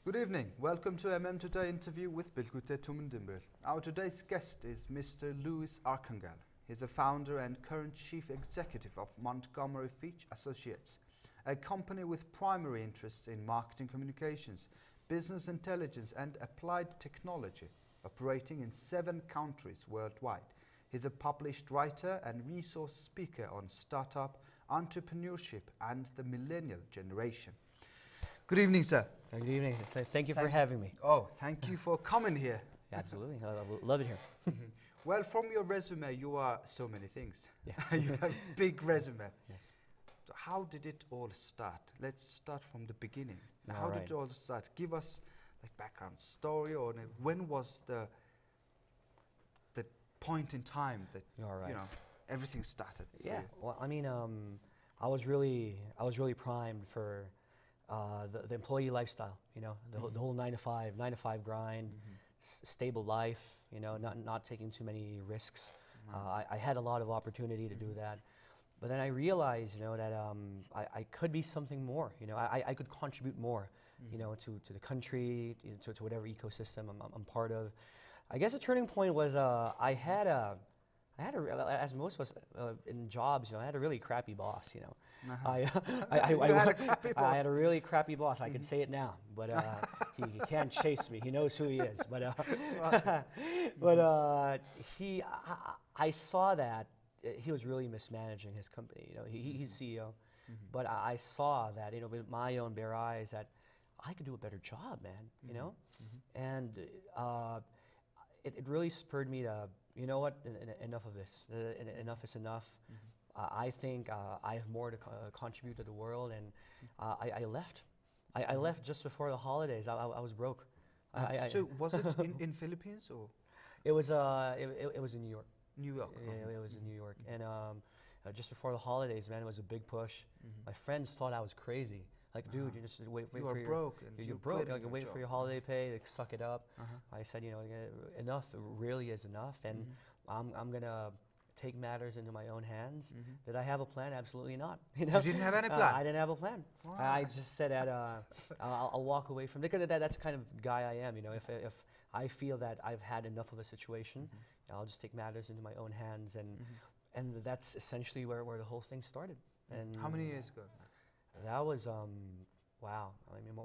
Good evening. Welcome to Today interview with Bilgute Tumundimber. Our today's guest is Mr. Louis Arcangel. He's a founder and current chief executive of Montgomery Fitch Associates, a company with primary interests in marketing communications, business intelligence and applied technology, operating in 7 countries worldwide. He's a published writer and resource speaker on startup, entrepreneurship and the millennial generation. Good evening, sir. Good evening. Thank you for having me. Oh, thank you for coming here. Absolutely. I love it here. Well, from your resume, you are so many things. Yeah. You have a big resume. Yes. So how did it all start? Let's start from the beginning. All Did it all start? Give us like background story, or when was the point in time that everything started? Yeah. Well, I mean, I was really primed for the employee lifestyle. You know, the whole 9 to 5 grind, stable life. You know, not taking too many risks. I had a lot of opportunity to do that. But then I realized, you know, that I could be something more. You know, I could contribute more, you know, to the country, to whatever ecosystem I'm part of. I guess a turning point was I had as most of us in jobs, you know, I had a really crappy boss. You know, I had a really crappy boss. I could say it now, but he can't chase me. He knows who he is. But I saw that he was really mismanaging his company. You know, he's CEO, but I saw that, you know, with my own bare eyes, that I could do a better job, man. You know, and it really spurred me to, you know what, enough of this. Enough is enough. I think I have more to contribute to the world, and I left. I left just before the holidays. I was broke. So was it in Philippines or? It was in New York. New York. Yeah, it was in New York, and just before the holidays, man, it was a big push. My friends thought I was crazy. Like, dude, you just wait for your... You're broke. Like, wait for your holiday pay. Like, suck it up. I said, you know, enough really is enough, and I'm gonna take matters into my own hands. Did I have a plan? Absolutely not. You know? You didn't have any plan? I didn't have a plan. I just said that I'll walk away from it, because that's the kind of guy I am. You know, if I feel that I've had enough of a situation, I'll just take matters into my own hands, and that's essentially where the whole thing started. And how many years ago? That was wow. I mean,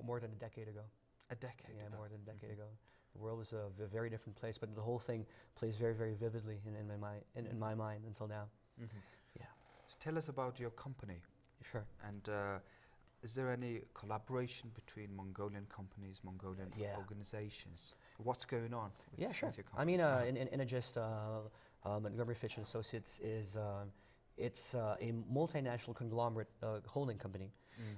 more than a decade ago. A decade. Yeah, more than a decade ago. The world was a very different place, but the whole thing plays very, very vividly in my mind until now. Yeah. So tell us about your company. Sure. And is there any collaboration between Mongolian companies, Mongolian organizations? What's going on? Yeah, sure. With your company? I mean, in just Montgomery Fitch Associates is. It's a multinational conglomerate holding company.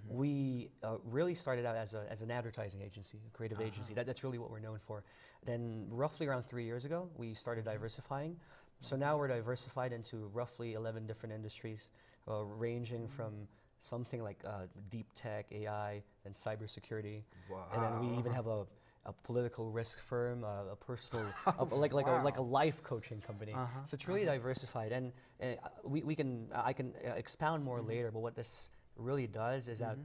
We really started out as an advertising agency, a creative agency. That's really what we're known for. Then roughly around 3 years ago, we started diversifying. So now we're diversified into roughly 11 different industries, ranging from something like deep tech, AI, and cybersecurity. Wow. And then we even have a political risk firm, a personal, like a life coaching company. So it's really diversified, and I can expound more later. But what this really does is that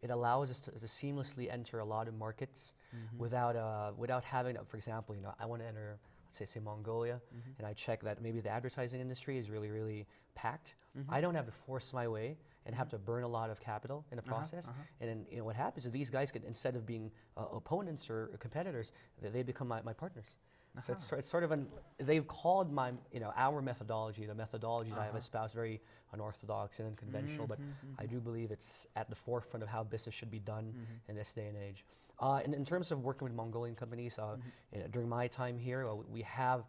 it allows us to seamlessly enter a lot of markets without having, for example, you know, I want to enter, let's say Mongolia, and I check that maybe the advertising industry is really packed. I don't have to force my way and have to burn a lot of capital in the process. And then, you know, what happens is these guys could, instead of being opponents or competitors, they become my partners. So it's sort of they've called our methodology, the methodology that I have espoused, very unorthodox and unconventional, but I do believe it's at the forefront of how business should be done in this day and age. And in terms of working with Mongolian companies, during my time here, we have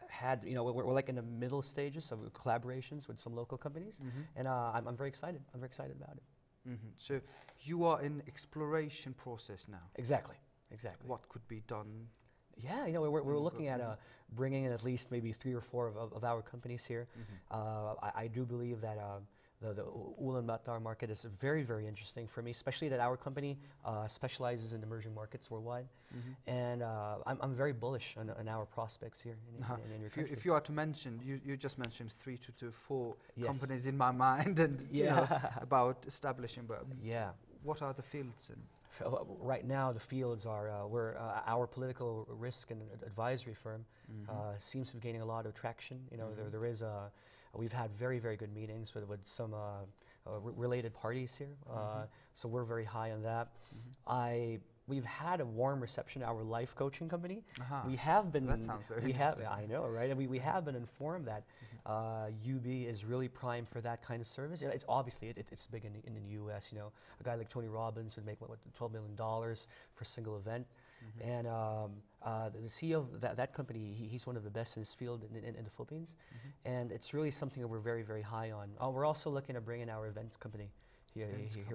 had, you know, we're like in the middle stages of collaborations with some local companies, and I'm very excited. I'm very excited about it. So you are in exploration process now. Exactly. What could be done? Yeah, you know, we're looking at bringing in at least maybe 3 or 4 of our companies here. I do believe that the Ulaanbaatar market is very, very interesting for me, especially that our company specializes in emerging markets worldwide. And I'm very bullish on our prospects here in your country. If you are to mention, you just mentioned 3 to 4 companies in my mind, and you know, about establishing. But what are the fields? Right now, the fields are we're our political risk and advisory firm seems to be gaining a lot of traction. You know, there is we've had very good meetings with some related parties here, so we're very high on that. We've had a warm reception to our life coaching company. We have been. That sounds very interesting. I know, right? And we have been informed that UB is really prime for that kind of service. Yeah, it's obviously it's big in the U.S. You know, a guy like Tony Robbins would make what $12 million for a single event, and the CEO of that company, he's one of the best in his field in the Philippines, and it's really something that we're very high on. We're also looking to bring in our events company here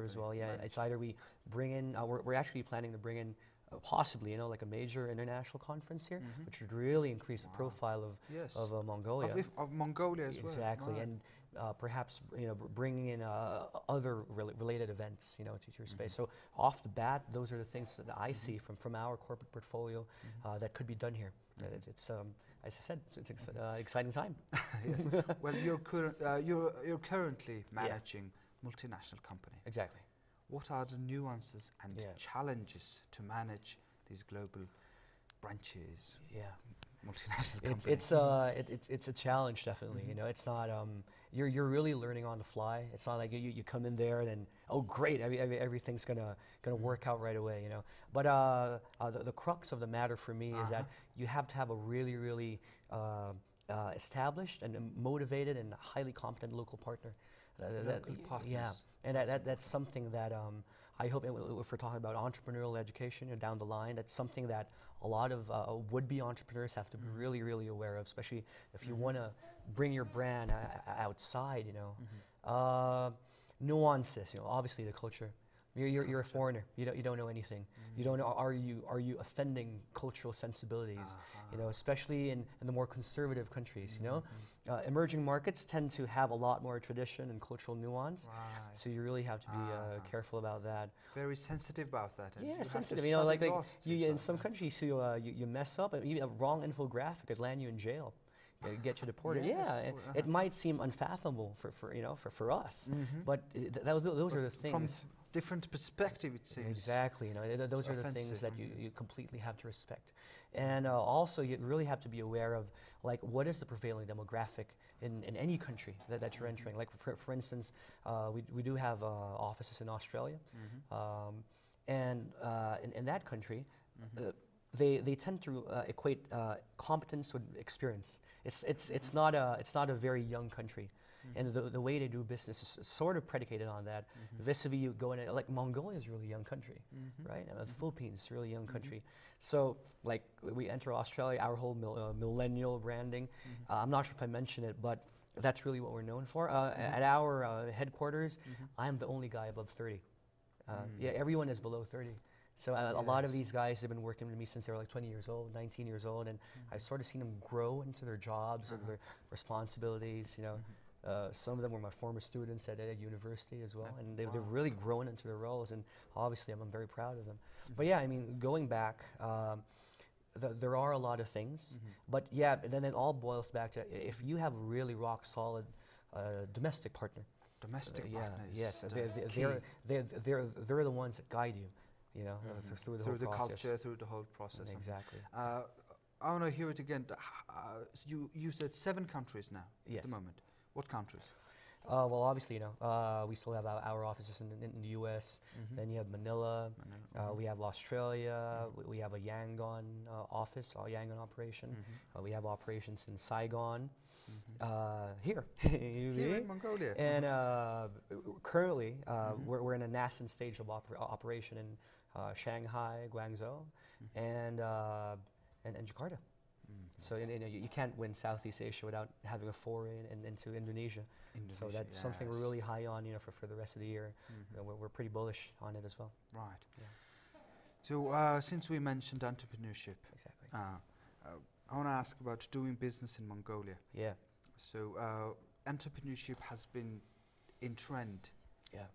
as well. Yeah, right. It's either we bring in, we're actually planning to bring in possibly, you know, like a major international conference here, which would really increase the profile of Mongolia. Of Mongolia as well. Exactly, right. And perhaps, you know, bringing in other related events, you know, to your space. So off the bat, those are the things that I see from our corporate portfolio that could be done here. It's as I said, it's an exciting time. Yes. Well, you're currently managing multinational company. Exactly. What are the nuances and challenges to manage these global branches? Yeah, multinational companies. It's a challenge, definitely. You know, it's not you're really learning on the fly. It's not like you come in there and then, oh great, everything's gonna work out right away. You know, but the crux of the matter for me is that you have to have a really established and motivated and highly competent local partner. Yeah, and that's something that I hope, if we're talking about entrepreneurial education down the line, that's something that a lot of would-be entrepreneurs have to be really aware of, especially if you want to bring your brand outside. You know, nuances. You know, obviously the culture. You're a foreigner. You don't know anything. You don't know. Are you offending cultural sensibilities? You know, especially in the more conservative countries. You know, emerging markets tend to have a lot more tradition and cultural nuance. So you really have to be careful about that. Very sensitive about that. Yeah, sensitive. You know, like you in some countries you mess up, even a wrong infographic could land you in jail. Get you deported. Yes, it might seem unfathomable for us, but those are the things. From different perspective, it seems. Exactly. You know, those are the things that you completely have to respect, and also you really have to be aware of, like, what is the prevailing demographic in any country that you're entering. Like for instance, we do have offices in Australia, and in that country. They tend to equate competence with experience. It's not a very young country, and the way they do business is sort of predicated on that. Vis-a-vis you go in, like Mongolia is a really young country, right? The Philippines is a really young country. So like we enter Australia, our whole millennial branding. I'm not sure if I mentioned it, but that's really what we're known for. At our headquarters, I'm the only guy above 30. Yeah, everyone is below 30. So a lot of these guys have been working with me since they were like 20 years old, 19 years old, and I've sort of seen them grow into their jobs and their responsibilities. You know, some of them were my former students at university as well, and they've really grown into their roles, and obviously I'm very proud of them. But yeah, I mean, going back, there are a lot of things, but yeah, then it all boils back to if you have a really rock solid domestic partner. Domestic partners. Yes, they're the ones that guide you. You know, through the whole process. Through the culture, through the whole process. Exactly. I want to hear it again. You said 7 countries now at the moment. What countries? Well, obviously, you know, we still have our offices in the U.S. Then you have Manila. We have Australia. We have a Yangon office, our Yangon operation. We have operations in Saigon. Here in Mongolia. And currently, we're in a nascent stage of operation in Shanghai, Guangzhou, and Jakarta. So you can't win Southeast Asia without having a foray into Indonesia. So that's something we're really high on, you know, for the rest of the year. We're pretty bullish on it as well. Right. Yeah. So since we mentioned entrepreneurship, I want to ask about doing business in Mongolia. Yeah. So entrepreneurship has been in trend. Yeah.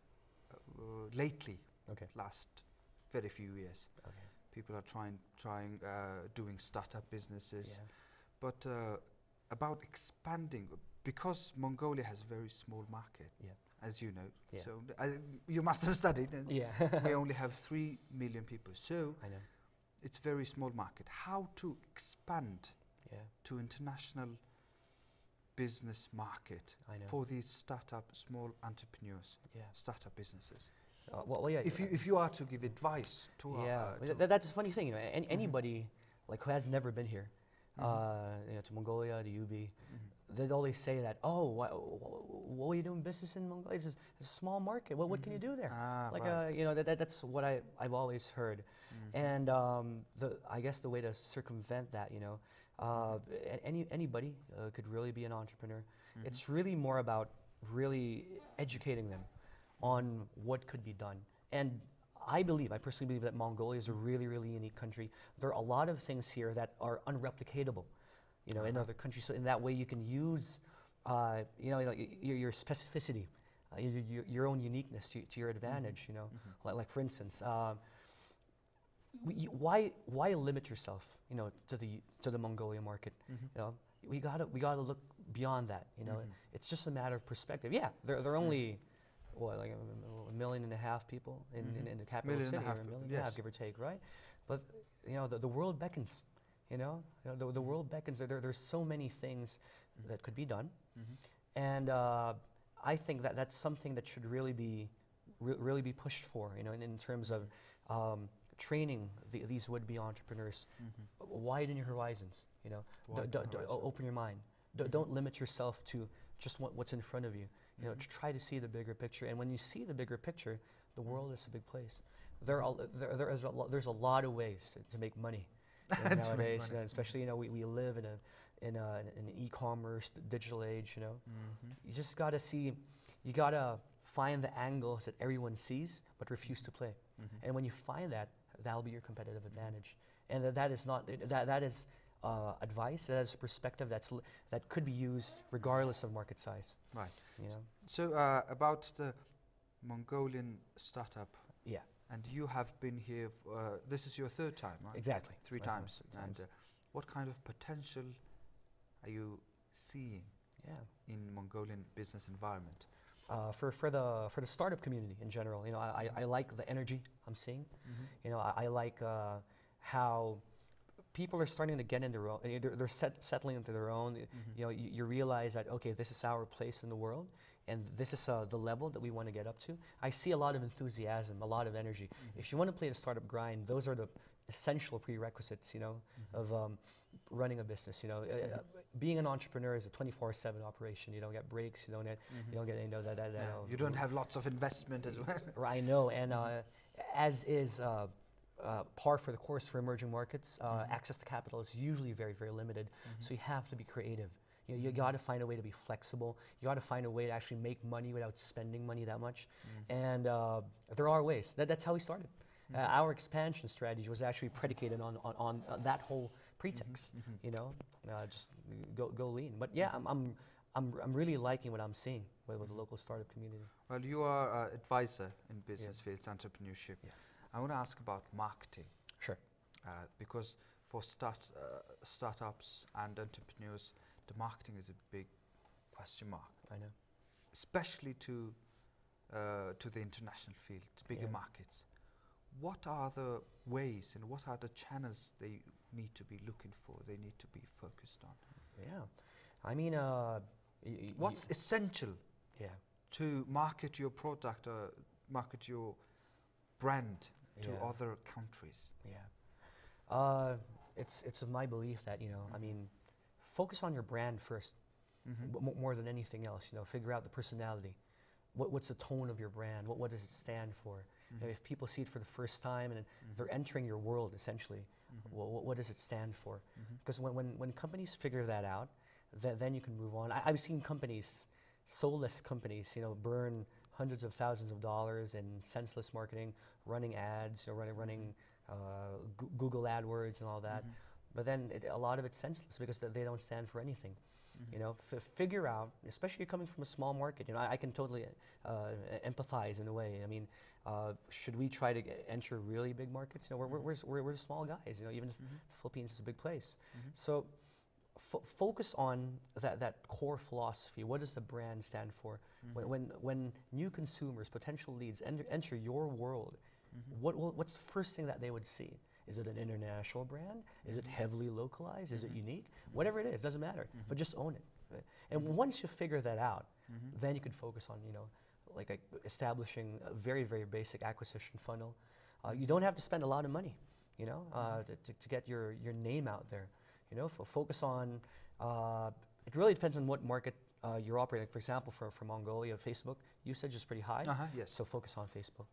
Lately. Okay. Last very few years. Okay. People are trying doing startup businesses. Yeah. But about expanding, because Mongolia has a very small market. Yeah. as you know. Yeah. So you must have studied. And Yeah. we only have 3 million people. So I know. it's very small market. How to expand Yeah. to international business market I know. for these startup, small entrepreneurs, Yeah. startup businesses? Well, yeah. If you are to give advice to Yeah. to That's a funny thing. You know, anybody like who has never been here, you know, to Mongolia, to UB, they'd always say that, oh, what are you doing business in Mongolia? It's a small market. What can you do there? Like, right. you know, that's what I've always heard. And I guess the way to circumvent that, you know, anybody could really be an entrepreneur. It's really more about really educating them on what could be done. And I personally believe that Mongolia is a really, really unique country. There are a lot of things here that are unreplicatable, you know, in other countries. So in that way, you can use, you know, your specificity, your own uniqueness to your advantage. You know, like for instance, why limit yourself, you know, to the Mongolia market? You know, we gotta look beyond that. You know, it's just a matter of perspective. Yeah, they're only what, like 1.5 million people in the capital city, or 1.5 million, give or take, right? But you know, the world beckons. You know, the world beckons. There's so many things that could be done, and I think that that's something that should really be pushed for. You know, in terms of training these would-be entrepreneurs. Widen your horizons. You know, open your mind. Don't limit yourself to just what's in front of you. You know, to try to see the bigger picture. And when you see the bigger picture, the world is a big place. There's a lot of ways to make money nowadays. You know, especially, you know, we live in an e-commerce digital age. You know, you just gotta see. You gotta find the angles that everyone sees but refuse to play. And when you find that, that'll be your competitive advantage. And that is not that is advice. That is a perspective that could be used regardless of market size. Right. You know. So about the Mongolian startup. Yeah. And you have been here. This is your 3rd time, right? Exactly. 3 times. And what kind of potential are you seeing in Mongolian business environment? For the startup community in general, you know, I like the energy I'm seeing. You know, I like how people are starting to get in their own. They're settling into their own. You know, you realize that, okay, this is our place in the world, and this is the level that we want to get up to. I see a lot of enthusiasm, a lot of energy. If you want to play the startup grind, those are the essential prerequisites, you know, of running a business. You know, being an entrepreneur is a 24/7 operation. You don't get breaks. You don't get you know you don't have lots of investment as well. I know, and as is par for the course for emerging markets, access to capital is usually very, very limited. So you have to be creative. You know, you got to find a way to be flexible. You got to find a way to actually make money without spending money that much. And there are ways. That's how we started. Our expansion strategy was actually predicated on that whole pretext. You know, just go lean. But yeah, I'm really liking what I'm seeing with the local startup community. Well, you are an advisor in business fields, entrepreneurship. Yeah. I want to ask about marketing. Sure. Because for startups and entrepreneurs, the marketing is a big question mark. I know. Especially to the international field, bigger markets. What are the ways and what are the channels they need to be looking for, they need to be focused on? Yeah. I mean, what's essential to market your product or market your brand to other countries? Yeah. It's of my belief that, you know, I mean, focus on your brand first, more than anything else. You know, figure out the personality. What's the tone of your brand? What does it stand for? You know, if people see it for the first time and they're entering your world, essentially, what does it stand for? Because when companies figure that out, then you can move on. I've seen companies, soulless companies, you know, burn hundreds of thousands of dollars in senseless marketing, running ads, you know, running Google AdWords and all that. But then a lot of it's senseless because they don't stand for anything. You know, figure out, especially you're coming from a small market. You know, I can totally empathize in a way. I mean, should we try to enter really big markets? You know, we're small guys. You know, even if the Philippines is a big place. So focus on that core philosophy. What does the brand stand for? When new consumers, potential leads, enter your world, what's the first thing that they would see? Is it an international brand? Is it heavily localized? Is it unique? Whatever it is, doesn't matter. But just own it. Right? And once you figure that out, then you can focus on, like establishing a very, very basic acquisition funnel. You don't have to spend a lot of money, to get your name out there. Focus on. It really depends on what market you're operating. For example, for Mongolia, Facebook usage is pretty high. Yes. So focus on Facebook.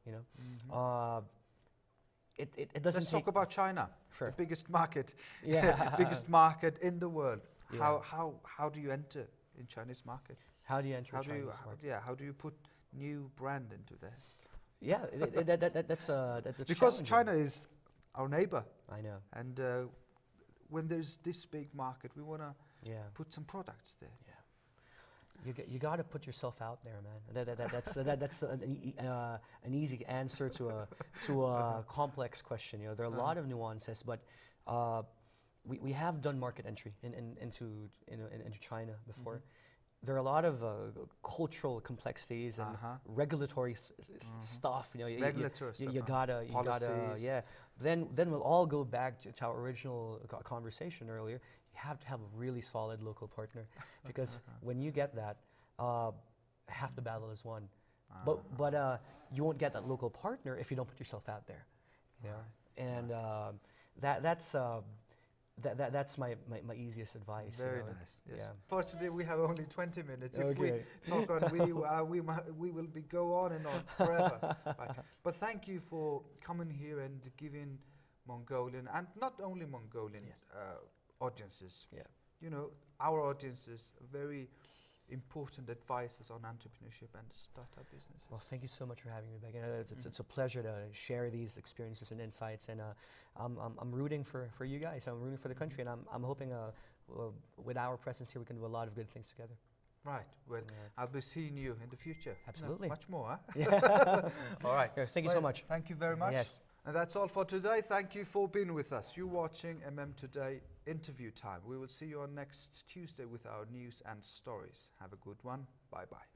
It doesn't. Let's talk about China, Sure. the biggest market, Yeah. biggest market in the world. Yeah. How do you enter in Chinese market? How do you enter Chinese market? How do you put new brand into there? Yeah, that's because China is our neighbor. I know. And when there's this big market, we want to put some products there. Yeah. You got to put yourself out there, man. That's an easy answer to a complex question. There are a lot of nuances, but we have done market entry into China before. There are a lot of cultural complexities and regulatory stuff. You gotta, yeah. Then we'll all go back to our original conversation earlier. You have to have a really solid local partner, because when you get that, half the battle is won. But you won't get that local partner if you don't put yourself out there. And that's my easiest advice. Very nice. Yes. Yeah. Fortunately, we have only 20 minutes. If Okay. we talk on, we will go on and on forever. But thank you for coming here and giving Mongolian, and not only Mongolian audiences. Yeah. Our audiences very important advices on entrepreneurship and startup businesses. Well, thank you so much for having me back. It's a pleasure to share these experiences and insights, and I'm rooting for you guys. I'm rooting for the country, and I'm hoping with our presence here we can do a lot of good things together. Right. Well, I'll be seeing you in the future. Absolutely. Much more, huh? Yeah. All right. Yes, thank you so much. Thank you very much. Yes. And that's all for today. Thank you for being with us. You're watching Today Interview Time. We will see you on next Tuesday with our news and stories. Have a good one. Bye-bye.